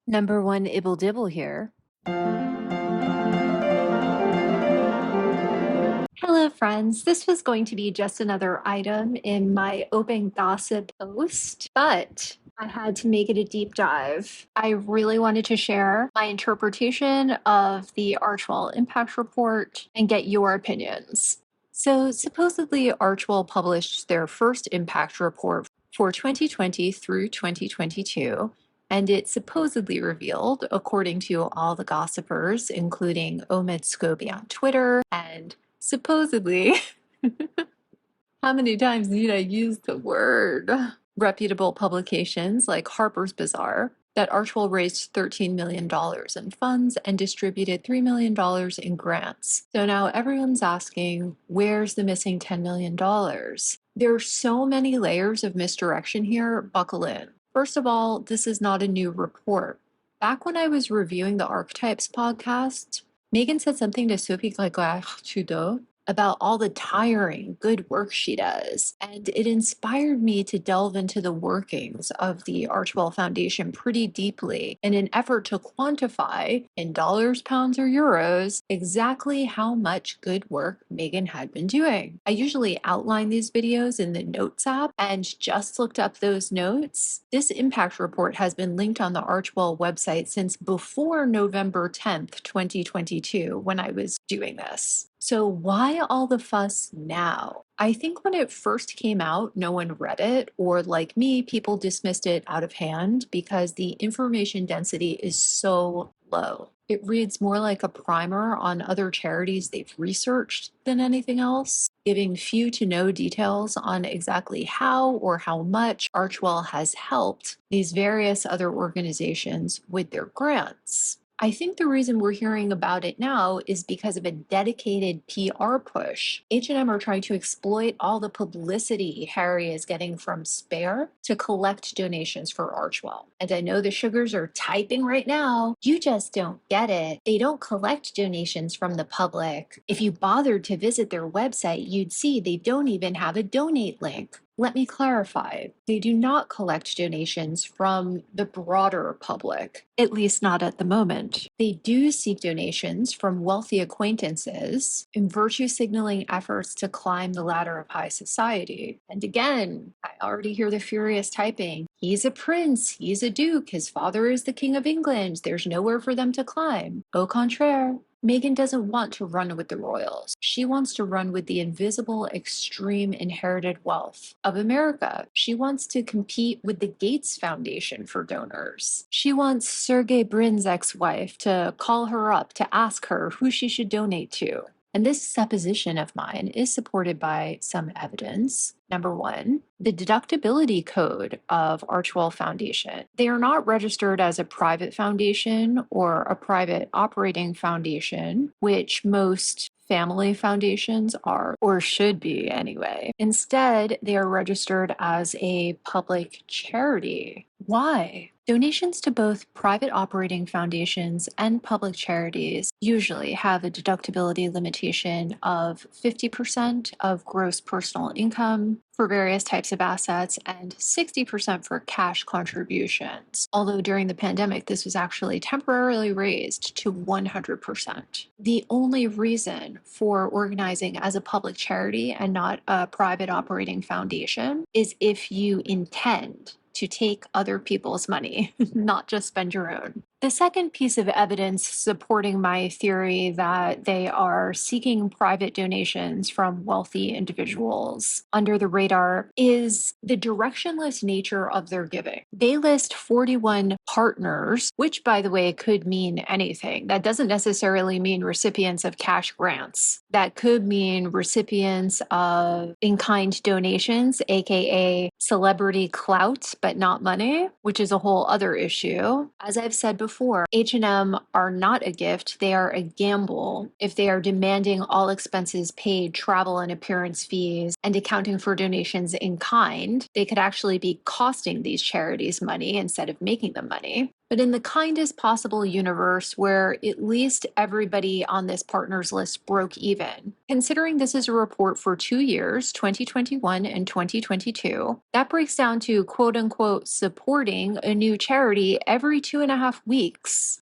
Number one, Ibble Dibble here. Hello, friends. This was going to be just another item in my open gossip post, but I had to make it a deep dive. I really wanted to share my interpretation of the Archewell Impact Report and get your opinions. So, supposedly, Archewell published their first impact report for 2020 through 2022. And it supposedly revealed, according to all the gossipers, including Omid Scobie on Twitter, and supposedly, how many times need I use the word? Reputable publications like Harper's Bazaar, that Archewell raised $13 million in funds and distributed $3 million in grants. So now everyone's asking, where's the missing $10 million? There are so many layers of misdirection here, buckle in. First of all, this is not a new report. Back when I was reviewing the Archetypes podcast, Meghan said something to Sophie Trudeau about all the tiring, good work she does. And it inspired me to delve into the workings of the Archewell Foundation pretty deeply in an effort to quantify, in dollars, pounds, or euros, exactly how much good work Meghan had been doing. I usually outline these videos in the Notes app and just looked up those notes. This impact report has been linked on the Archewell website since before November 10th, 2022, when I was doing this. So why all the fuss now? I think when it first came out, no one read it, or like me, people dismissed it out of hand because the information density is so low. It reads more like a primer on other charities they've researched than anything else, giving few to no details on exactly how or how much Archewell has helped these various other organizations with their grants. I think the reason we're hearing about it now is because of a dedicated PR push. H&M are trying to exploit all the publicity Harry is getting from Spare to collect donations for Archewell. And I know the sugars are typing right now. You just don't get it. They don't collect donations from the public. If you bothered to visit their website, you'd see they don't even have a donate link. Let me clarify. They do not collect donations from the broader public, at least not at the moment. They do seek donations from wealthy acquaintances in virtue signaling efforts to climb the ladder of high society. And again, I already hear the furious typing. He's a prince, he's a duke, his father is the king of England. There's nowhere for them to climb. Au contraire. Meghan doesn't want to run with the royals. She wants to run with the invisible, extreme inherited wealth of America. She wants to compete with the Gates Foundation for donors. She wants Sergey Brin's ex-wife to call her up to ask her who she should donate to. And this supposition of mine is supported by some evidence. Number one, the deductibility code of Archewell Foundation. They are not registered as a private foundation or a private operating foundation, which most family foundations are, or should be anyway. Instead, they are registered as a public charity. Why? Donations to both private operating foundations and public charities usually have a deductibility limitation of 50% of gross personal income for various types of assets and 60% for cash contributions. Although during the pandemic, this was actually temporarily raised to 100%. The only reason for organizing as a public charity and not a private operating foundation is if you intend to take other people's money, not just spend your own. The second piece of evidence supporting my theory that they are seeking private donations from wealthy individuals under the radar is the directionless nature of their giving. They list 41 partners, which, by the way, could mean anything. That doesn't necessarily mean recipients of cash grants. That could mean recipients of in-kind donations, aka celebrity clout, but not money, which is a whole other issue. As I've said before, H&M are not a gift, they are a gamble. If they are demanding all expenses paid, travel and appearance fees, and accounting for donations in kind, they could actually be costing these charities money instead of making them money. But in the kindest possible universe where at least everybody on this partners list broke even, considering this is a report for 2 years, 2021 and 2022, that breaks down to quote unquote supporting a new charity every 2.5 weeks.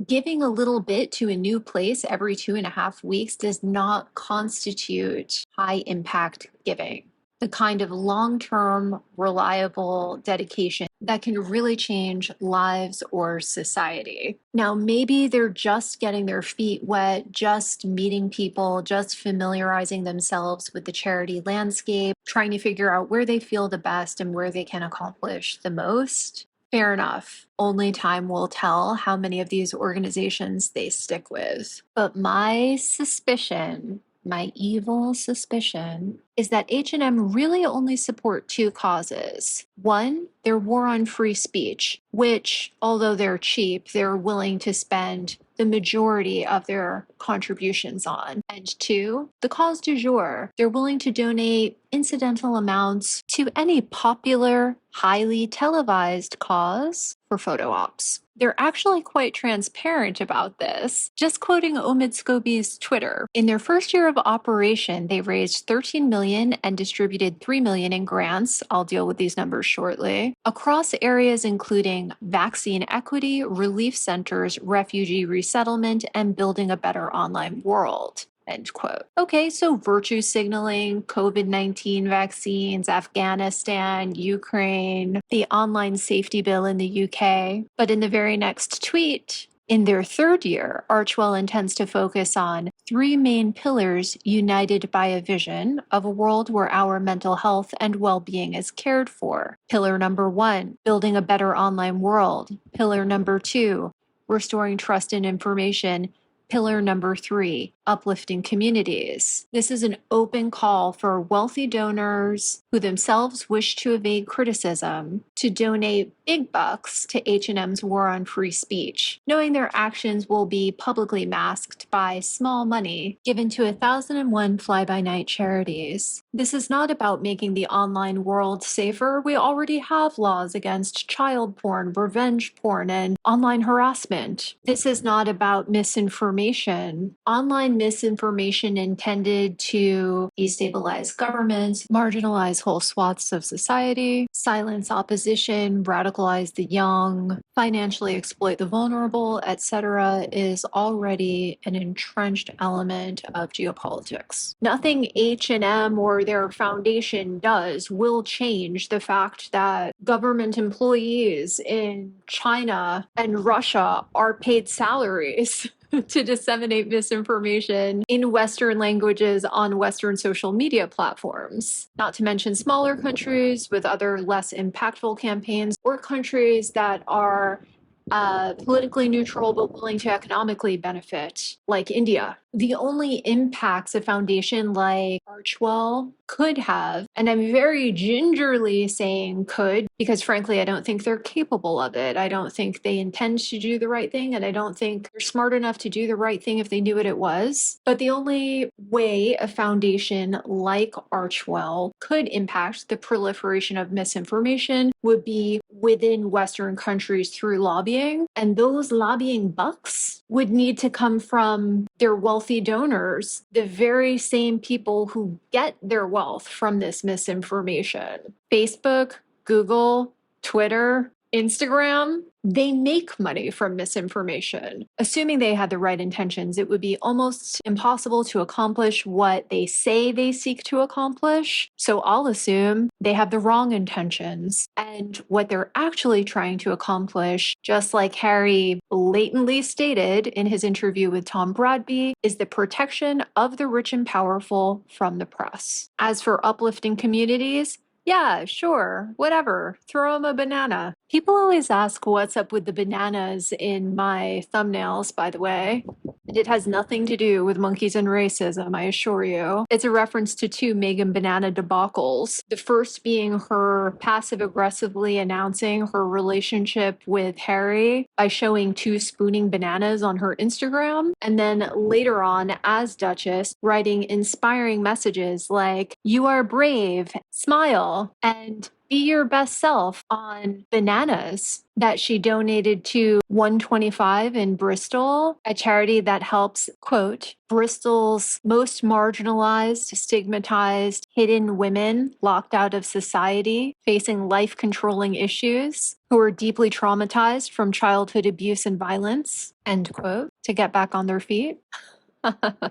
Giving a little bit to a new place every 2.5 weeks does not constitute high impact giving. The kind of long-term, reliable dedication that can really change lives or society. Now, maybe they're just getting their feet wet, just meeting people, just familiarizing themselves with the charity landscape, trying to figure out where they feel the best and where they can accomplish the most. Fair enough. Only time will tell how many of these organizations they stick with. But my suspicion, my evil suspicion, is that H&M really only support two causes. One, their war on free speech, which, although they're cheap, they're willing to spend the majority of their contributions on. And two, the cause du jour. They're willing to donate incidental amounts to any popular, highly televised cause for photo ops. They're actually quite transparent about this. Just quoting Omid Scobie's Twitter, in their first year of operation, they raised $13 million and distributed $3 million in grants. I'll deal with these numbers shortly. Across areas including vaccine equity, relief centers, refugee resettlement, and building a better online world. End quote. Okay, so virtue signaling, COVID-19 vaccines, Afghanistan, Ukraine, the online safety bill in the UK. But in the very next tweet, in their third year, Archewell intends to focus on three main pillars united by a vision of a world where our mental health and well-being is cared for. Pillar number 1, building a better online world. Pillar number 2, restoring trust in information. Pillar number 3, uplifting communities. This is an open call for wealthy donors who themselves wish to evade criticism to donate big bucks to H&M's war on free speech, knowing their actions will be publicly masked by small money given to 1,001 fly-by-night charities. This is not about making the online world safer. We already have laws against child porn, revenge porn, and online harassment. This is not about misinformation. Online misinformation intended to destabilize governments, marginalize whole swaths of society, silence opposition, radicalize the young, financially exploit the vulnerable, etc., is already an entrenched element of geopolitics. Nothing H&M or their foundation does will change the fact that government employees in China and Russia are paid salaries to disseminate misinformation in Western languages on Western social media platforms. Not to mention smaller countries with other less impactful campaigns, or countries that are politically neutral but willing to economically benefit, like India. The only impacts a foundation like Archewell could have, and I'm very gingerly saying could, because frankly, I don't think they're capable of it. I don't think they intend to do the right thing, and I don't think they're smart enough to do the right thing if they knew what it was. But the only way a foundation like Archewell could impact the proliferation of misinformation would be within Western countries through lobbying, and those lobbying bucks would need to come from their wealthy donors, the very same people who get their wealth from this misinformation. Facebook, Google, Twitter, Instagram, they make money from misinformation. Assuming they had the right intentions, it would be almost impossible to accomplish what they say they seek to accomplish. So I'll assume they have the wrong intentions. And what they're actually trying to accomplish, just like Harry blatantly stated in his interview with Tom Bradby, is the protection of the rich and powerful from the press. As for uplifting communities, yeah, sure, whatever. Throw them a banana. People always ask what's up with the bananas in my thumbnails, by the way. And it has nothing to do with monkeys and racism, I assure you. It's a reference to two Meghan banana debacles. The first being her passive-aggressively announcing her relationship with Harry by showing two spooning bananas on her Instagram. And then later on, as Duchess, writing inspiring messages like, "You are brave, smile," and Be your best self on bananas that she donated to 125 in Bristol, a charity that helps, quote, Bristol's most marginalized, stigmatized, hidden women locked out of society, facing life controlling issues, who are deeply traumatized from childhood abuse and violence, end quote, to get back on their feet.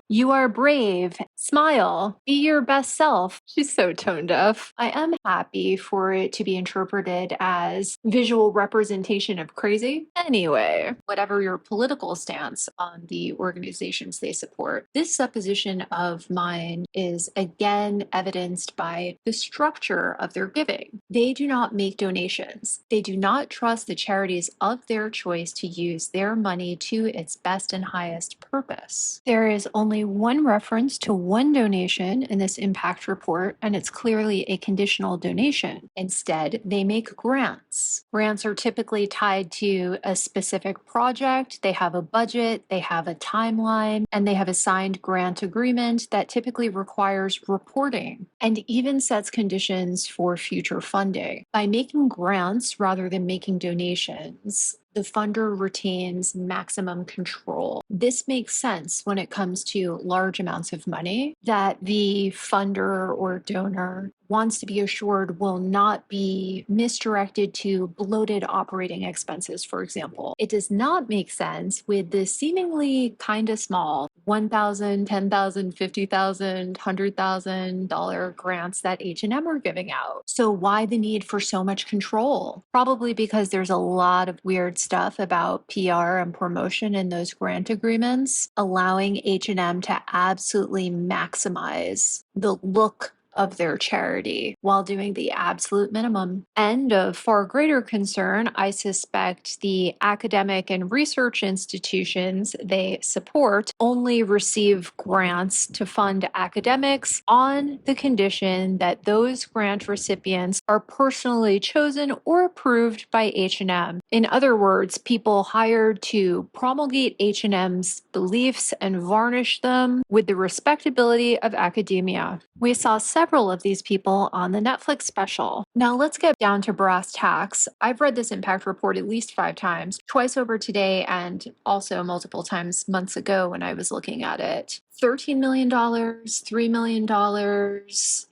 You are brave. Smile. Be your best self. She's so tone deaf. I am happy for it to be interpreted as visual representation of crazy. Anyway, whatever your political stance on the organizations they support, this supposition of mine is again evidenced by the structure of their giving. They do not make donations. They do not trust the charities of their choice to use their money to its best and highest purpose. There is only one reference to one donation in this impact report, and it's clearly a conditional donation. Instead, they make grants. Grants are typically tied to a specific project, they have a budget, they have a timeline, and they have a signed grant agreement that typically requires reporting and even sets conditions for future funding. By making grants rather than making donations, the funder retains maximum control. This makes sense when it comes to large amounts of money that the funder or donor wants to be assured will not be misdirected to bloated operating expenses, for example. It does not make sense with the seemingly kind of small $1,000, $10,000, $50,000, $100,000 grants that H&M are giving out. So why the need for so much control? Probably because there's a lot of weird stuff about PR and promotion in those grant agreements, allowing H&M to absolutely maximize the look of their charity while doing the absolute minimum. And of far greater concern, I suspect the academic and research institutions they support only receive grants to fund academics on the condition that those grant recipients are personally chosen or approved by H&M. In other words, people hired to promulgate H&M's beliefs and varnish them with the respectability of academia. We saw several of these people on the Netflix special. Now let's get down to brass tacks. I've read this impact report at least 5 times, twice over today and also multiple times months ago when I was looking at it. $13 million, $3 million.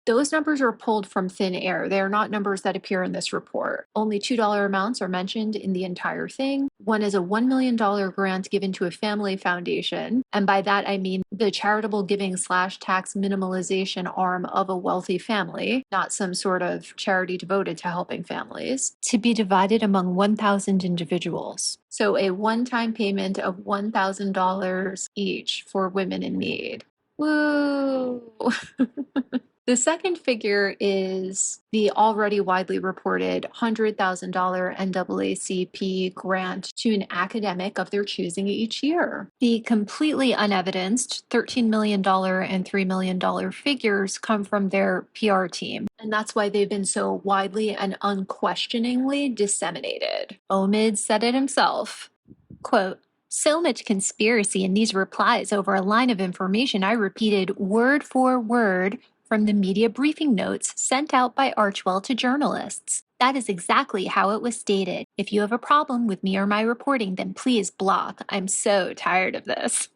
Those numbers are pulled from thin air. They are not numbers that appear in this report. Only $2 amounts are mentioned in the entire thing. One is a $1 million grant given to a family foundation. And by that, I mean the charitable giving / tax minimalization arm of a wealthy family, not some sort of charity devoted to helping families, to be divided among 1,000 individuals. So a one-time payment of $1,000 each for women in need. Woo! The second figure is the already widely reported $100,000 NAACP grant to an academic of their choosing each year. The completely unevidenced $13 million and $3 million figures come from their PR team, and that's why they've been so widely and unquestioningly disseminated. Omid said it himself. Quote, "So much conspiracy in these replies over a line of information I repeated word for word from the media briefing notes sent out by Archewell to journalists. That is exactly how it was stated. If you have a problem with me or my reporting, then please block. I'm so tired of this."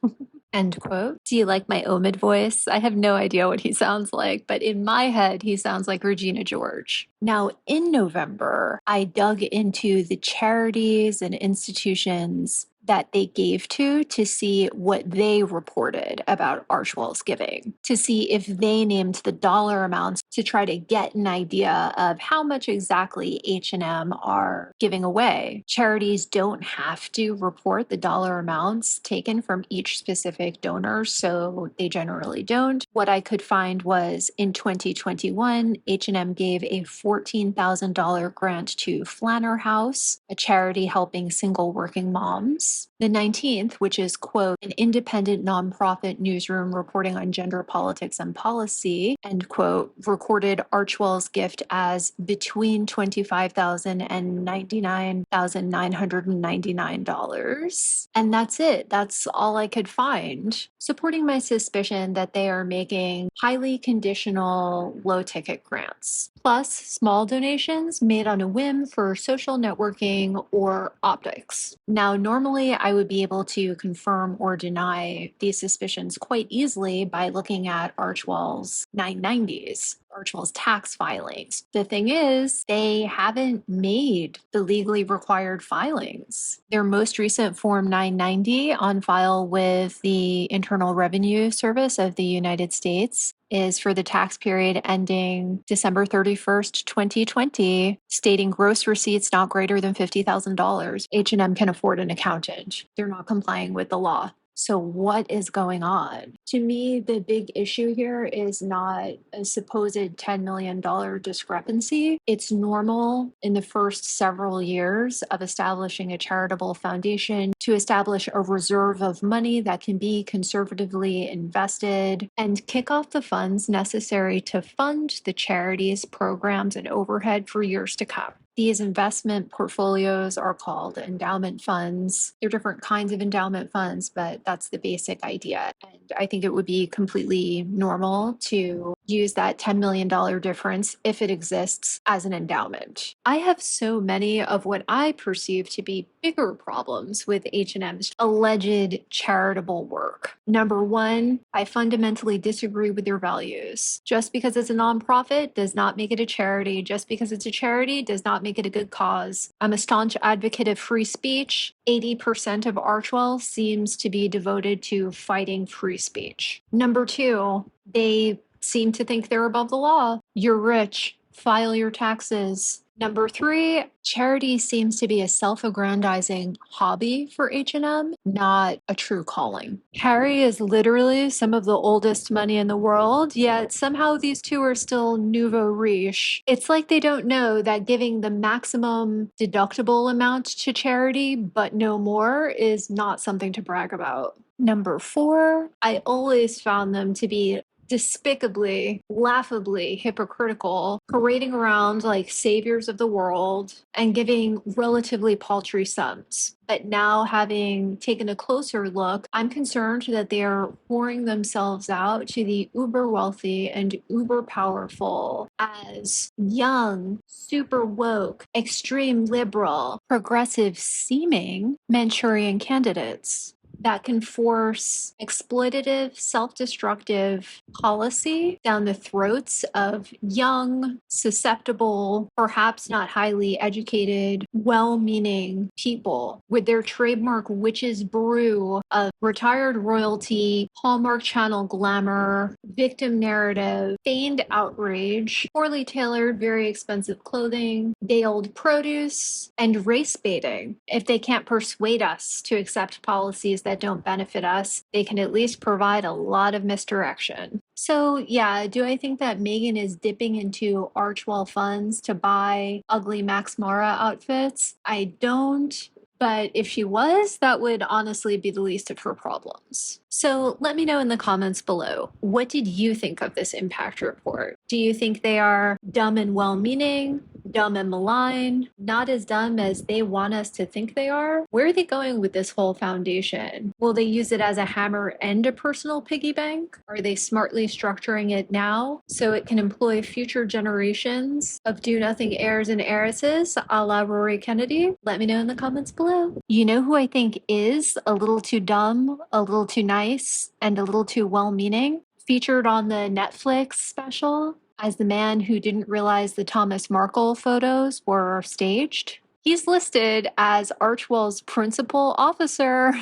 End quote. Do you like my Omid voice? I have no idea what he sounds like, but in my head, he sounds like Regina George. Now, in November, I dug into the charities and institutions that they gave to see what they reported about Archewell's giving, to see if they named the dollar amounts to try to get an idea of how much exactly H&M are giving away. Charities don't have to report the dollar amounts taken from each specific donor, so they generally don't. What I could find was in 2021, H&M gave a $14,000 grant to Flanner House, a charity helping single working moms. The 19th, which is, quote, an independent nonprofit newsroom reporting on gender politics and policy, end quote, recorded Archewell's gift as between $25,000 and $99,999. And that's it. That's all I could find, supporting my suspicion that they are making highly conditional low-ticket grants. plus small donations made on a whim for social networking or optics. Now, normally I would be able to confirm or deny these suspicions quite easily by looking at Archewell's 990s. Archewell's tax filings. The thing is, they haven't made the legally required filings. Their most recent Form 990 on file with the Internal Revenue Service of the United States is for the tax period ending December 31st, 2020, stating gross receipts not greater than $50,000. H&M can afford an accountant. They're not complying with the law. So what is going on? To me, the big issue here is not a supposed $10 million discrepancy. It's normal in the first several years of establishing a charitable foundation to establish a reserve of money that can be conservatively invested and kick off the funds necessary to fund the charities, programs, and overhead for years to come. These investment portfolios are called endowment funds. There are different kinds of endowment funds, but that's the basic idea. And I think it would be completely normal to use that $10 million difference, if it exists, as an endowment. I have so many of what I perceive to be bigger problems with H&M's alleged charitable work. Number one, I fundamentally disagree with their values. Just because it's a nonprofit does not make it a charity. Just because it's a charity does not make it a good cause. I'm a staunch advocate of free speech. 80% of Archewell seems to be devoted to fighting free speech. Number two, they seem to think they're above the law. You're rich, file your taxes. Number three, charity seems to be a self-aggrandizing hobby for H&M, not a true calling. Harry is literally some of the oldest money in the world, yet somehow these two are still nouveau riche. It's like they don't know that giving the maximum deductible amount to charity, but no more, is not something to brag about. Number four, I always found them to be despicably, laughably hypocritical, parading around like saviors of the world and giving relatively paltry sums. But now, having taken a closer look, I'm concerned that they are pouring themselves out to the uber wealthy and uber powerful as young, super woke, extreme liberal, progressive seeming Manchurian candidates that can force exploitative, self-destructive policy down the throats of young, susceptible, perhaps not highly educated, well-meaning people with their trademark witch's brew of retired royalty, Hallmark Channel glamour, victim narrative, feigned outrage, poorly tailored, very expensive clothing, day-old produce, and race baiting. If they can't persuade us to accept policies that don't benefit us, they can at least provide a lot of misdirection. So yeah, do I think that Meghan is dipping into Archewell funds to buy ugly Max Mara outfits? I don't. But if she was, that would honestly be the least of her problems. So let me know in the comments below, what did you think of this impact report? Do you think they are dumb and well-meaning, dumb and malign, not as dumb as they want us to think they are? Where are they going with this whole foundation? Will they use it as a hammer and a personal piggy bank? Are they smartly structuring it now so it can employ future generations of do-nothing heirs and heiresses a la Rory Kennedy? Let me know in the comments below. You know who I think is a little too dumb, a little too nice, and a little too well-meaning? Featured on the Netflix special as the man who didn't realize the Thomas Markle photos were staged. He's listed as Archewell's principal officer.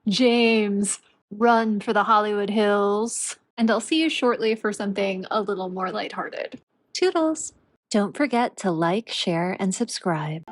James, run for the Hollywood Hills. And I'll see you shortly for something a little more lighthearted. Toodles! Don't forget to like, share, and subscribe.